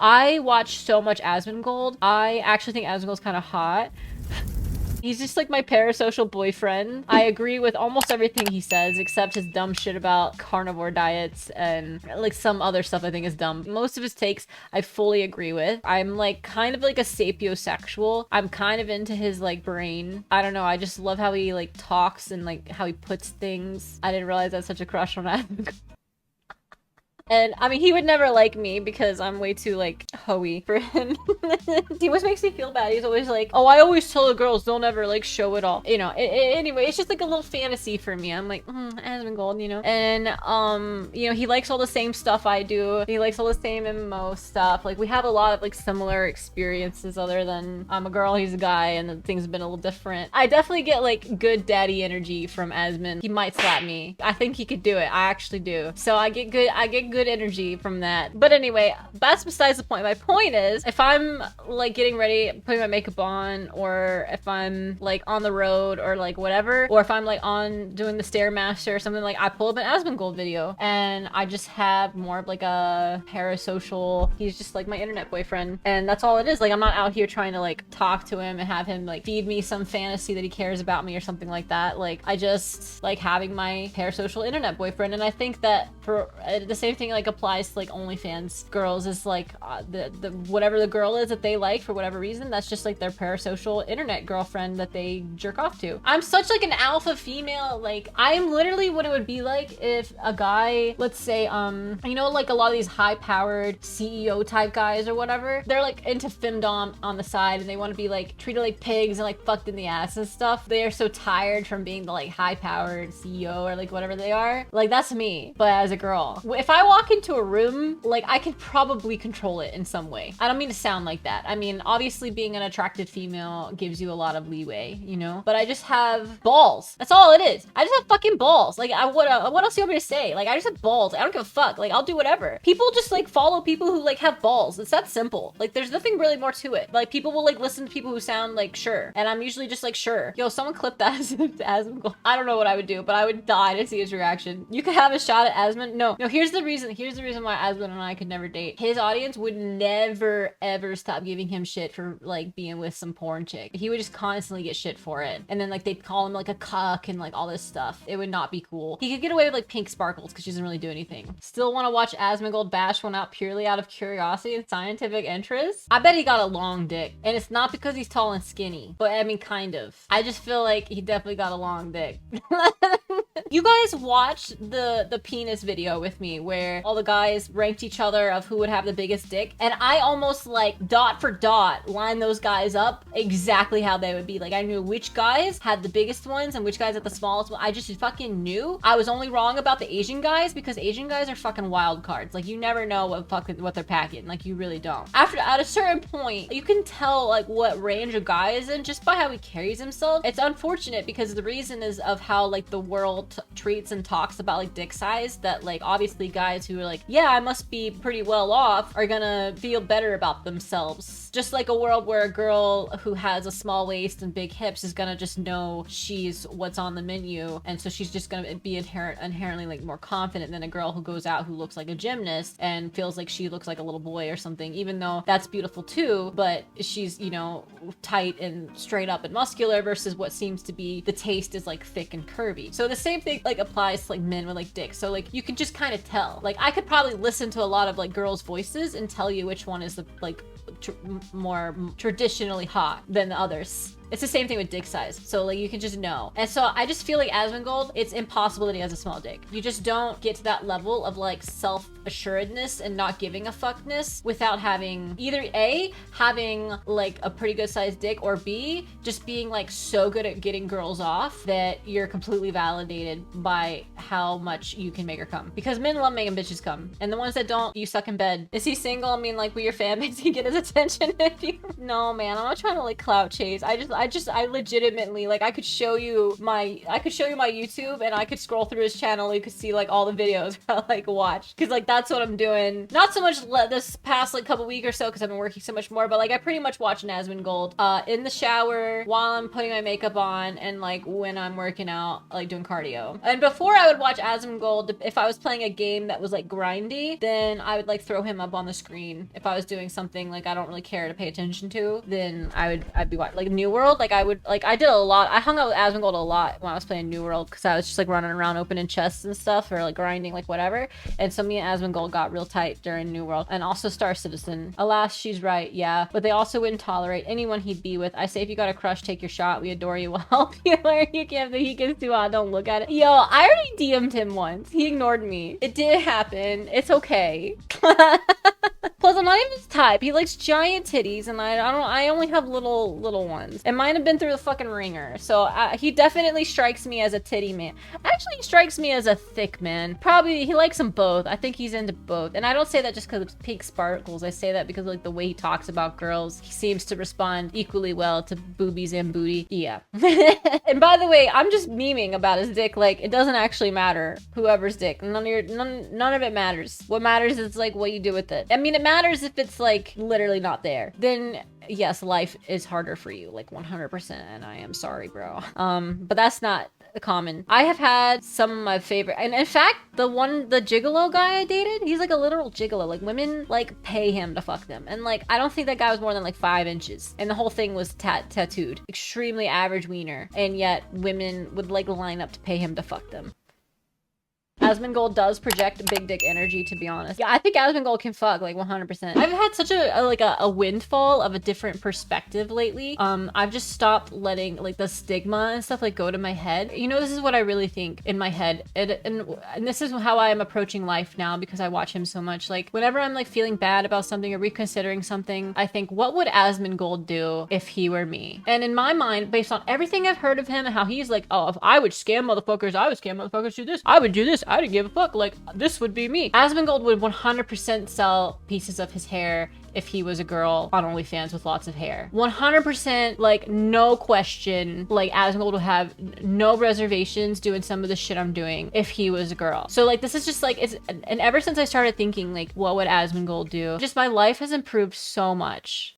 I watch so much Asmongold. I actually think Asmongold's kind of hot. He's just like my parasocial boyfriend. I agree with almost everything he says, except his dumb shit about carnivore diets and like some other stuff I think is dumb. Most of his takes I fully agree with. I'm like kind of like a sapiosexual. I'm kind of into his like brain. I don't know. I just love how he like talks and like how he puts things. I didn't realize I had such a crush on that. And I mean, he would never like me because I'm way too like hoey for him. He always makes me feel bad. He's always like, oh, I always tell the girls don't ever like show it all. You know, anyway, it's just like a little fantasy for me. I'm like, Asmongold, you know? And, you know, he likes all the same stuff I do. He likes all the same MMO stuff. Like, we have a lot of like similar experiences other than I'm a girl, he's a guy, and things have been a little different. I definitely get like good daddy energy from Asmon. He might slap me. I think he could do it. I actually do. So I get good energy from that. But anyway, that's besides the point. My point is, if I'm like getting ready, putting my makeup on, or if I'm like on the road or like whatever, or if I'm like on doing the Stairmaster or something, like I pull up an Asmongold video and I just have more of like a parasocial, he's just like my internet boyfriend. And that's all it is. Like I'm not out here trying to like talk to him and have him like feed me some fantasy that he cares about me or something like that. Like I just like having my parasocial internet boyfriend. And I think that for the same thing like applies to like OnlyFans girls is like the whatever the girl is that they like for whatever reason, that's just like their parasocial internet girlfriend that they jerk off to. I'm such like an alpha female. Like I am literally what it would be like if a guy, let's say you know, like a lot of these high powered CEO type guys or whatever, they're like into femdom on the side and they want to be like treated like pigs and like fucked in the ass and stuff. They are so tired from being the like high powered CEO or like whatever they are. Like that's me, but as a girl. If I walk into a room, like I could probably control it in some way. I don't mean to sound like that. I mean, obviously being an attracted female gives you a lot of leeway, you know? But I just have balls. That's all it is. I just have fucking balls. Like what else do you want me to say? Like I just have balls. I don't give a fuck. Like I'll do whatever. People just like follow people who like have balls. It's that simple. Like there's nothing really more to it. Like people will like listen to people who sound like sure. And I'm usually just like sure. Yo, someone clip that as I don't know what I would do, but I would die to see his reaction. You could have a shot at Asmon. No, here's the reason why Asmon and I could never date. His audience would never ever stop giving him shit for like being with some porn chick. He would just constantly get shit for it. And then like they'd call him like a cuck and like all this stuff. It would not be cool. He could get away with like pink sparkles because she doesn't really do anything. Still want to watch Asmongold bash one out purely out of curiosity and scientific interest? I bet he got a long dick. And it's not because he's tall and skinny, but I mean kind of. I just feel like he definitely got a long dick. You guys watched the penis video with me where all the guys ranked each other of who would have the biggest dick, and I almost like dot for dot lined those guys up exactly how they would be. Like I knew which guys had the biggest ones and which guys had the smallest one. I just fucking knew. I was only wrong about the Asian guys because Asian guys are fucking wild cards. Like you never know what they're packing. Like you really don't. At a certain point, you can tell like what range a guy is in just by how he carries himself. It's unfortunate because the reason is of how like the world treats and talks about like dick size, that like obviously guys who are like, yeah, I must be pretty well off, are gonna feel better about themselves. Just like a world where a girl who has a small waist and big hips is gonna just know she's what's on the menu, and so she's just gonna be inherently like more confident than a girl who goes out who looks like a gymnast and feels like she looks like a little boy or something, even though that's beautiful too, but she's, you know, tight and straight up and muscular versus what seems to be the taste is like thick and curvy. So the same thing like applies to like men with like dicks. So like you can just kind of tell. Like I could probably listen to a lot of like girls' voices and tell you which one is the like more traditionally hot than the others. It's the same thing with dick size. So like you can just know. And so I just feel like Asmongold, it's impossible that he has a small dick. You just don't get to that level of like self-assuredness and not giving a fuckness without having either A, having like a pretty good sized dick, or B, just being like so good at getting girls off that you're completely validated by how much you can make her come. Because men love making bitches come. And the ones that don't, you suck in bed. Is he single? I mean, like, will your fan base get his attention if you. No, man, I'm not trying to like clout chase. I legitimately like I could show you my YouTube and I could scroll through his channel. You could see like all the videos I like watch because like that's what I'm doing. Not so much this past like couple week or so because I've been working so much more, but like I pretty much watch an Asmongold in the shower while I'm putting my makeup on and like when I'm working out, like doing cardio. And before I would watch Asmongold, if I was playing a game that was like grindy, then I would like throw him up on the screen. If I was doing something like I don't really care to pay attention to, then I'd be watching like New World. Like I did a lot. I hung out with Asmongold a lot when I was playing New World because I was just like running around opening chests and stuff or like grinding like whatever. And so me and Asmongold got real tight during New World and also Star Citizen. Alas, she's right, yeah. But they also wouldn't tolerate anyone he'd be with. I say if you got a crush, take your shot. We adore you. We'll help you learn. You can't think he gets too hot. Don't look at it. Yo, I already DM'd him once. He ignored me. It did happen. It's okay. Plus, I'm not even his type. He likes giant titties, and I only have little ones. It might have been through the fucking ringer. So he definitely strikes me as a titty man. Actually, he strikes me as a thick man. Probably he likes them both. I think he's into both. And I don't say that just because it's pink sparkles. I say that because like the way he talks about girls, he seems to respond equally well to boobies and booty. Yeah. And by the way, I'm just memeing about his dick. Like it doesn't actually matter whoever's dick. None of it matters. What matters is like what you do with it. I mean, it matters if it's like literally not there. Then yes, life is harder for you, like 100%. And I am sorry, bro. But that's not common. I have had some of my favorite, and in fact, the gigolo guy I dated, he's like a literal gigolo. Like women like pay him to fuck them, and like I don't think that guy was more than like 5 inches, and the whole thing was tattooed. Extremely average wiener, and yet women would like line up to pay him to fuck them. Asmongold does project big dick energy, to be honest. Yeah, I think Asmongold can fuck, like 100%. I've had such a windfall of a different perspective lately. I've just stopped letting like the stigma and stuff like go to my head. You know, this is what I really think in my head. And this is how I am approaching life now because I watch him so much. Like whenever I'm like feeling bad about something or reconsidering something, I think, what would Asmongold do if he were me? And in my mind, based on everything I've heard of him and how he's like, oh, if I would scam motherfuckers, I would scam motherfuckers, do this, I would do this, I didn't give a fuck, like this would be me. Asmongold would 100% sell pieces of his hair if he was a girl on OnlyFans with lots of hair. 100%, like no question, like Asmongold would have no reservations doing some of the shit I'm doing if he was a girl. So like this is just like, and ever since I started thinking like what would Asmongold do, just my life has improved so much.